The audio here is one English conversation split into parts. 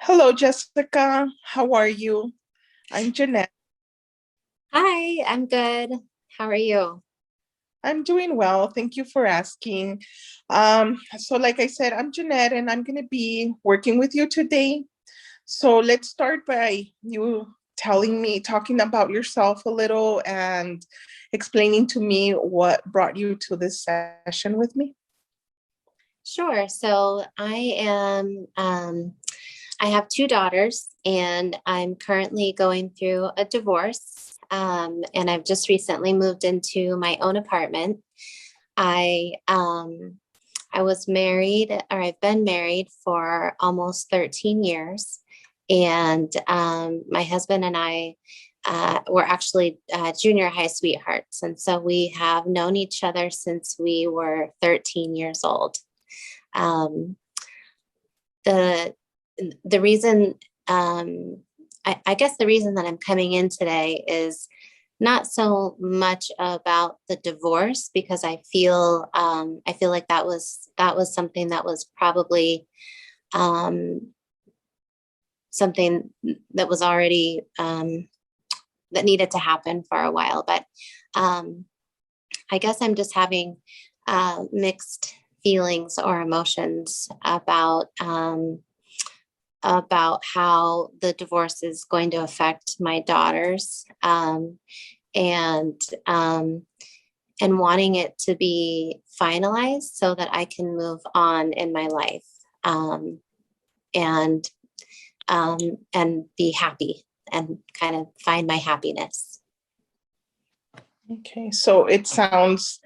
Hello, Jessica. How are you? I'm Jeanette. Hi, I'm good. How are you? I'm doing well. Thank you for asking. Like I said, I'm Jeanette and I'm going to be working with you today. So let's start by you talking about yourself a little and explaining to me what brought you to this session with me. Sure. I have two daughters and I'm currently going through a divorce. And I've just recently moved into my own apartment. I, um, I was married, or I've been married for almost 13 years. And my husband and I were actually junior high sweethearts. And so we have known each other since we were 13 years old. Um, the the reason I guess the reason that I'm coming in today is not so much about the divorce because I feel like that was something that was probably um, something that was already that needed to happen for a while. But um, I guess I'm just having mixed feelings or emotions about how the divorce is going to affect my daughters, and um, and wanting it to be finalized so that I can move on in my life, um, and um, and be happy and kind of find my happiness. Okay, so it sounds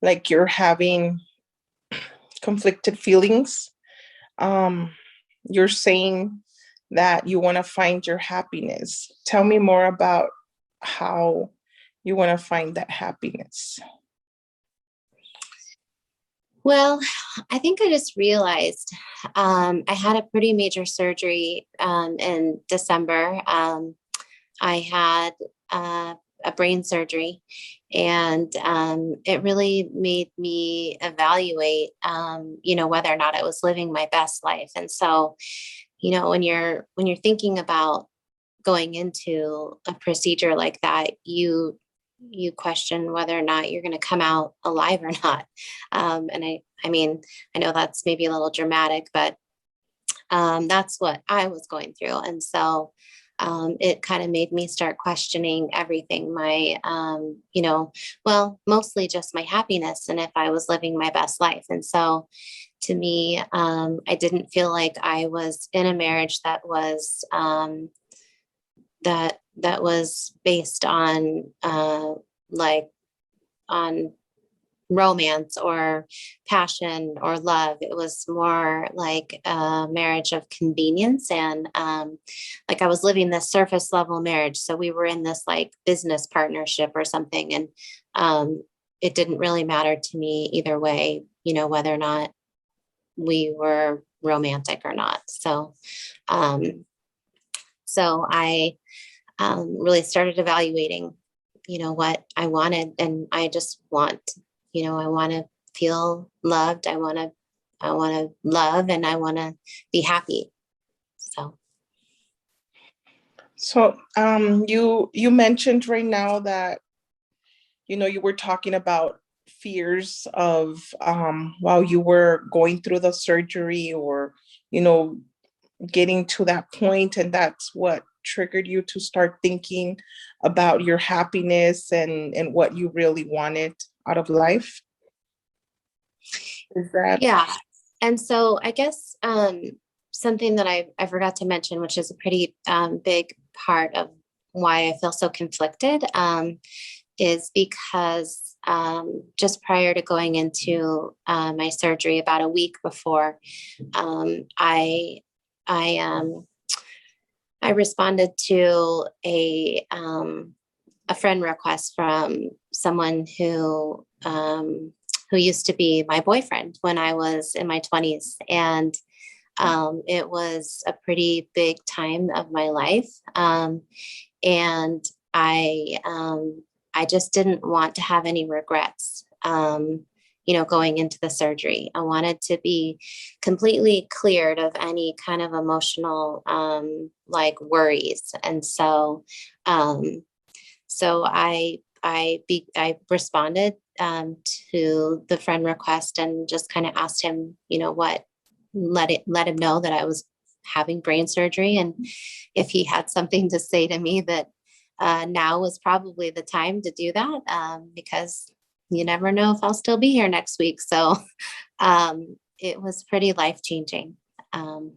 like you're having conflicted feelings. Um, you're saying that you want to find your happiness. Tell me more about how you want to find that happiness. Well, I think I just realized I had a pretty major surgery in December. I had a brain surgery, and it really made me evaluate, whether or not I was living my best life. And so, when you're thinking about going into a procedure like that, you question whether or not you're going to come out alive or not. I mean, I know that's maybe a little dramatic, but that's what I was going through. And so it kind of made me start questioning everything well, mostly just my happiness and if I was living my best life. And so to me, I didn't feel like I was in a marriage that was based on like on romance or passion or love. It was more like a marriage of convenience, and like I was living this surface level marriage. So we were in this like business partnership or something, and it didn't really matter to me either way, whether or not we were romantic or not. Um, so I really started evaluating, what I wanted. And I just want, I want to feel loved. I want to love, and I want to be happy. So, So you mentioned right now that you were talking about fears of while you were going through the surgery or you know getting to that point, and that's what triggered you to start thinking about your happiness and what you really wanted out of life. Is that yeah. And so I guess something that I forgot to mention, which is a pretty big part of why I feel so conflicted, is because just prior to going into my surgery, about a week before, I I I responded to a friend request from someone who used to be my boyfriend when I was in my 20s, and it was a pretty big time of my life, and I um, I just didn't want to have any regrets. going into the surgery. I wanted to be completely cleared of any kind of emotional, like worries. And so I responded to the friend request and just kind of asked him, let him know that I was having brain surgery, and if he had something to say to me, that now was probably the time to do that, because you never know if I'll still be here next week. So it was pretty life changing. And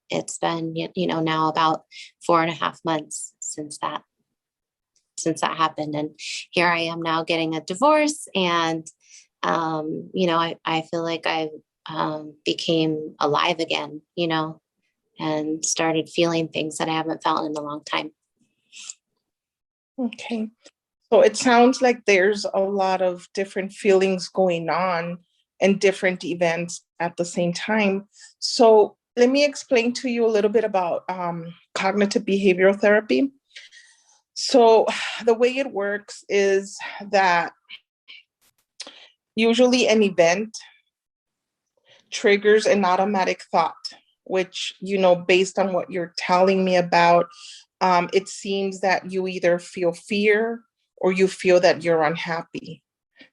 it's been, now about 4.5 months since that happened. And here I am now getting a divorce. And, I feel like I became alive again, and started feeling things that I haven't felt in a long time. Okay. So it sounds like there's a lot of different feelings going on and different events at the same time. So let me explain to you a little bit about cognitive behavioral therapy. So the way it works is that usually an event triggers an automatic thought, which, based on what you're telling me about, it seems that you either feel fear or you feel that you're unhappy.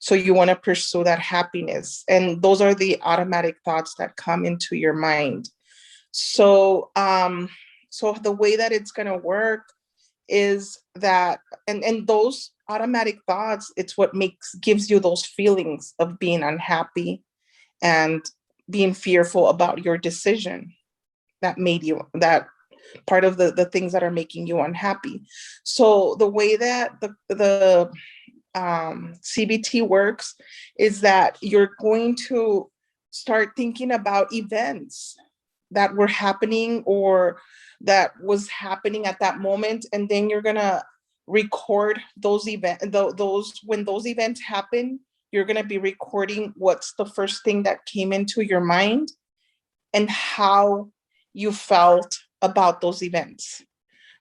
So you want to pursue that happiness. And those are the automatic thoughts that come into your mind. So, so the way that it's going to work is that, and those automatic thoughts, it's what gives you those feelings of being unhappy and being fearful about your decision that made you, that part of the things that are making you unhappy. So the way that the CBT works is that you're going to start thinking about events that were happening or that was happening at that moment, and then you're gonna record those events. Those when those events happen, you're gonna be recording what's the first thing that came into your mind and how you felt about those events.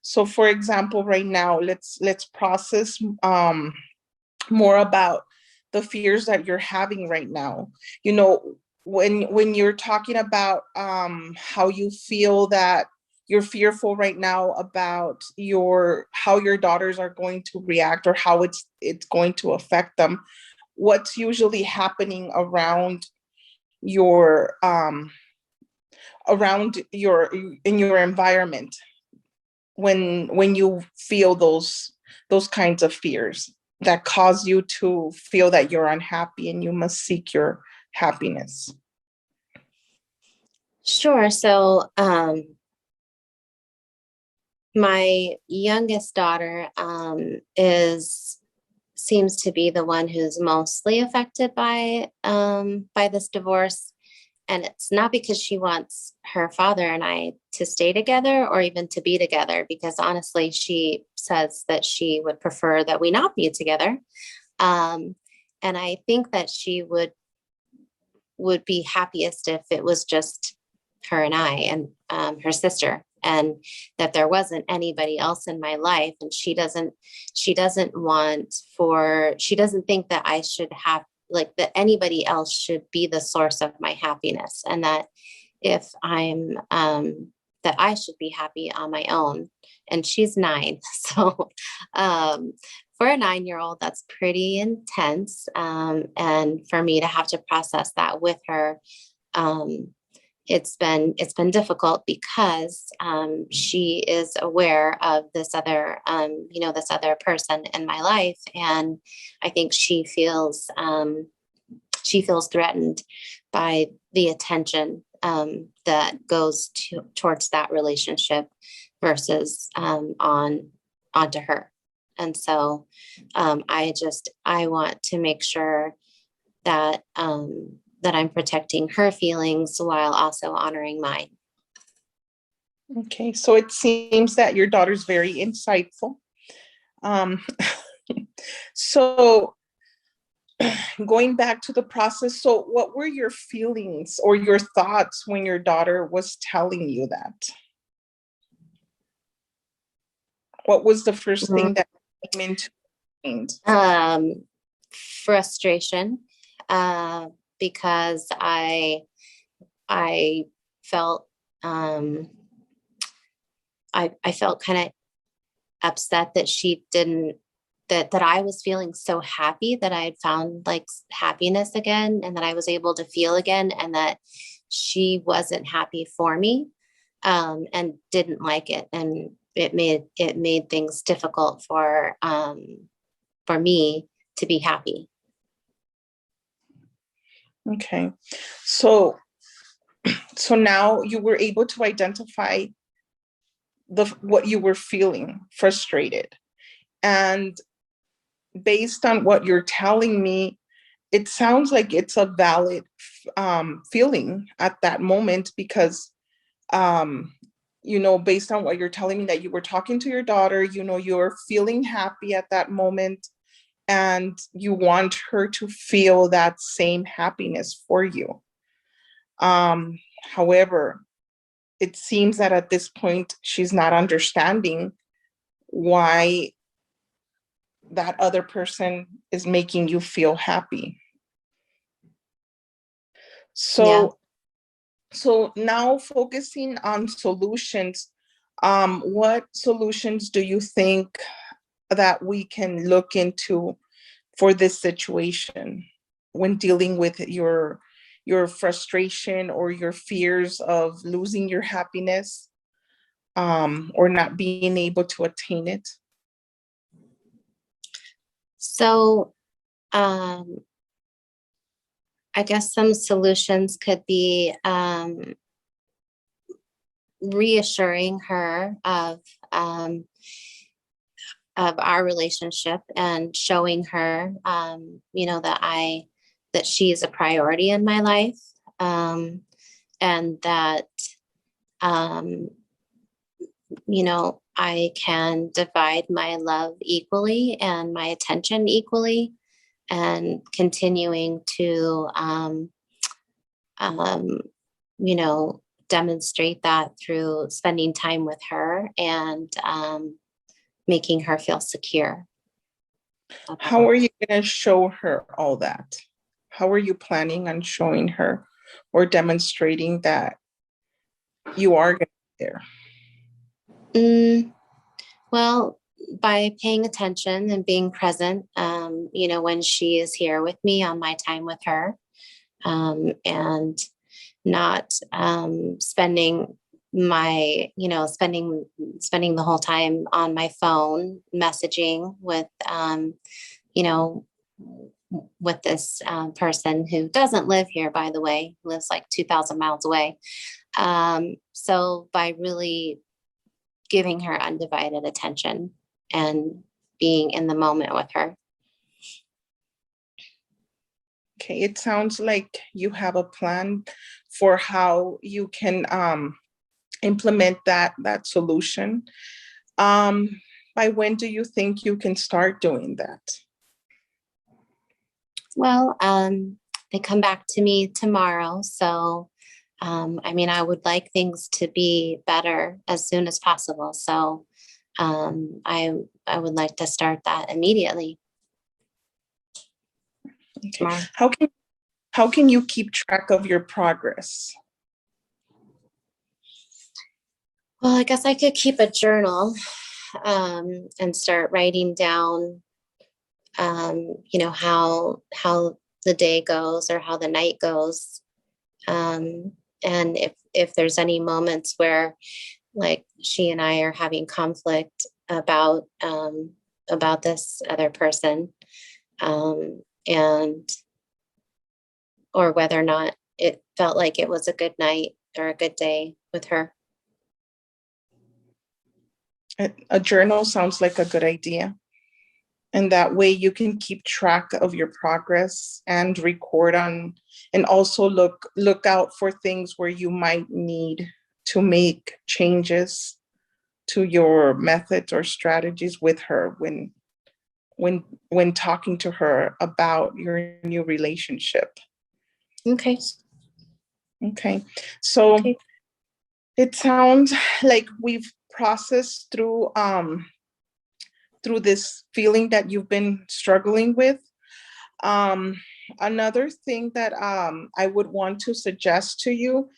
So, for example, right now, let's process more about the fears that you're having right now. When you're talking about how you feel that you're fearful right now about how your daughters are going to react or how it's going to affect them, what's usually happening your around your in your environment when you feel those kinds of fears that cause you to feel that you're unhappy and you must seek your happiness? Sure. So my youngest daughter seems to be the one who's mostly affected by this divorce. And it's not because she wants her father and I to stay together or even to be together, because honestly, she says that she would prefer that we not be together. And I think that she would be happiest if it was just her and I and her sister, and that there wasn't anybody else in my life. And she doesn't think that I should have, like, that anybody else should be the source of my happiness, and that if I'm that I should be happy on my own. And she's 9. So for a 9-year-old, that's pretty intense. And for me to have to process that with her, it's been difficult, because she is aware of this other person in my life, and I think she feels threatened by the attention that goes towards that relationship versus onto her. And so I want to make sure that that I'm protecting her feelings while also honoring mine. Okay, so it seems that your daughter's very insightful. So going back to the process, so what were your feelings or your thoughts when your daughter was telling you that? What was the first thing that came into mind? Frustration. because I felt I felt kind of upset that she didn't that I was feeling so happy that I had found like happiness again and that I was able to feel again, and that she wasn't happy for me, and didn't like it, and it made things difficult for me to be happy. Okay. So now you were able to identify what you were feeling, frustrated. And based on what you're telling me, it sounds like it's a valid feeling at that moment, because based on what you're telling me, that you were talking to your daughter, you're feeling happy at that moment, and you want her to feel that same happiness for you. However, it seems that at this point, she's not understanding why that other person is making you feel happy. Yeah. So now focusing on solutions, what solutions do you think that we can look into for this situation when dealing with your frustration or your fears of losing your happiness, or not being able to attain it? So, I guess some solutions could be reassuring her of our relationship, and showing her, that she is a priority in my life, and that, um, I can divide my love equally and my attention equally, and continuing to, um, demonstrate that through spending time with her, and making her feel secure. How are you going to show her all that? How are you planning on showing her or demonstrating that you are going to be there? Well, by paying attention and being present, when she is here with me on my time with her, and not spending spending the whole time on my phone messaging you know, with this person who doesn't live here, by the way, lives like 2,000 miles away. So by really giving her undivided attention and being in the moment with her. Okay, it sounds like you have a plan for how you can implement that solution. By when do you think you can start doing that? Well, they come back to me tomorrow. So, I would like things to be better as soon as possible. So, I would like to start that immediately. Okay. Tomorrow. How can you keep track of your progress? Well, I guess I could keep a journal, and start writing down, how the day goes or how the night goes. And if there's any moments where, like, she and I are having conflict about this other person, and or whether or not it felt like it was a good night or a good day with her. A journal sounds like a good idea. And that way you can keep track of your progress and record on, and also look out for things where you might need to make changes to your methods or strategies with her when talking to her about your new relationship. Okay. Okay. So Okay. it sounds like we've processed through this feeling that you've been struggling with. another thing that I would want to suggest to you